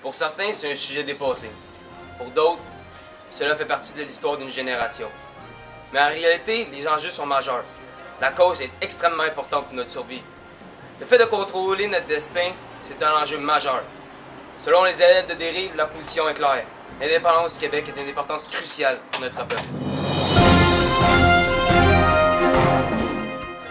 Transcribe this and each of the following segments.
Pour certains, c'est un sujet dépassé. Pour d'autres, cela fait partie de l'histoire d'une génération. Mais en réalité, les enjeux sont majeurs. La cause est extrêmement importante pour notre survie. Le fait de contrôler notre destin, c'est un enjeu majeur. Selon les élèves de dérive, la position est claire. L'indépendance du Québec est une importance cruciale pour notre peuple.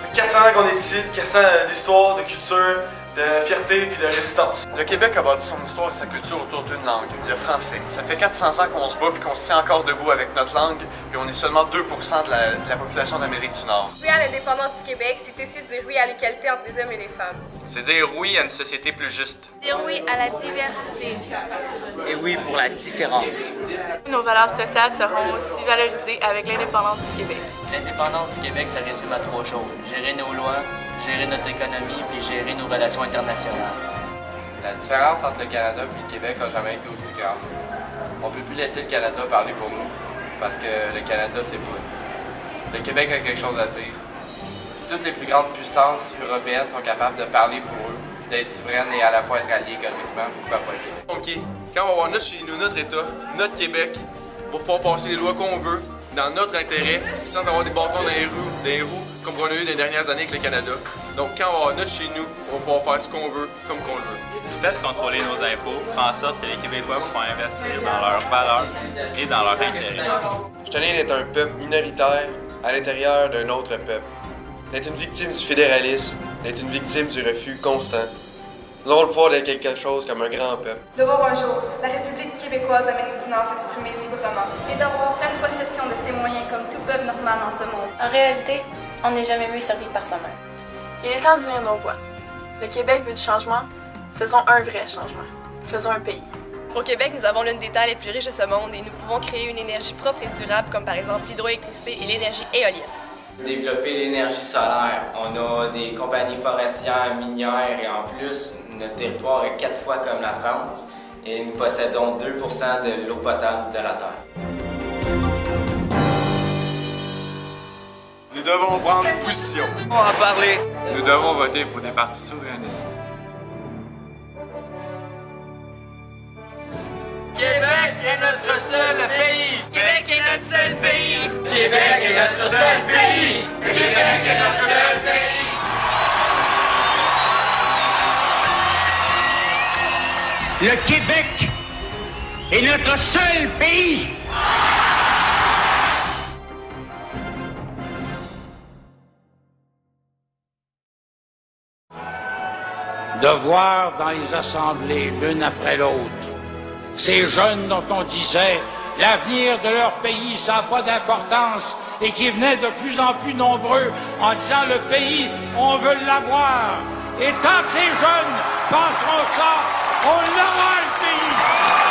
Ça fait 400 ans qu'on est ici, 400 ans d'histoire, de culture, de fierté puis de résistance. Le Québec a bâti son histoire et sa culture autour d'une langue, le français. Ça fait 400 ans qu'on se bat puis qu'on se tient encore debout avec notre langue, puis on est seulement 2% de la population d'Amérique du Nord. Oui à l'indépendance du Québec, c'est aussi dire oui à l'égalité entre les hommes et les femmes. C'est dire oui à une société plus juste. Dire oui à la diversité. Et oui pour la différence. Nos valeurs sociales seront aussi valorisées avec l'indépendance du Québec. L'indépendance du Québec, ça résume à 3 choses. Gérer nos lois, gérer notre économie, puis gérer nos relations internationales. La différence entre le Canada et le Québec n'a jamais été aussi grande. On ne peut plus laisser le Canada parler pour nous, parce que le Canada, c'est pas nous. Le Québec a quelque chose à dire. Si toutes les plus grandes puissances européennes sont capables de parler pour eux, d'être souveraines et à la fois être alliées économiquement, pourquoi pas le Québec? OK, quand on va avoir notre chez nous, notre État, notre Québec, on va pouvoir passer les lois qu'on veut, dans notre intérêt, sans avoir des bâtons dans les roues, comme on a eu les dernières années avec le Canada. Donc quand on va avoir notre chez nous, on va pouvoir faire ce qu'on veut, comme qu'on le veut. Le fait de contrôler nos impôts fera en sorte que les Québécois pourront investir dans leurs valeurs et dans leurs intérêts. Je tenais d'être un peuple minoritaire à l'intérieur d'un autre peuple. D'être une victime du fédéralisme, d'être une victime du refus constant. Nous avons le pouvoir d'être quelque chose comme un grand peuple. De voir un jour la République québécoise d'Amérique du Nord s'exprimer librement et d'avoir pleine possession de ses moyens comme tout peuple normal dans ce monde. En réalité, on n'est jamais mieux servi par soi-même. Il est temps d'unir nos voix. Le Québec veut du changement. Faisons un vrai changement. Faisons un pays. Au Québec, nous avons l'une des terres les plus riches de ce monde et nous pouvons créer une énergie propre et durable comme par exemple l'hydroélectricité et l'énergie éolienne. Développer l'énergie solaire. On a des compagnies forestières, minières et en plus, notre territoire est 4 fois comme la France et nous possédons 2% de l'eau potable de la Terre. Nous devons prendre position. On va en parler. Nous devons voter pour des partis souverainistes. Québec est notre seul pays! Québec est notre seul pays! Québec est notre seul pays! Québec est notre seul pays! Le Québec est notre seul pays! De voir dans les assemblées, l'une après l'autre, ces jeunes dont on disait l'avenir de leur pays, ça n'a pas d'importance, et qui venaient de plus en plus nombreux en disant le pays, on veut l'avoir. Et tant que les jeunes penseront ça, on l'aura le pays.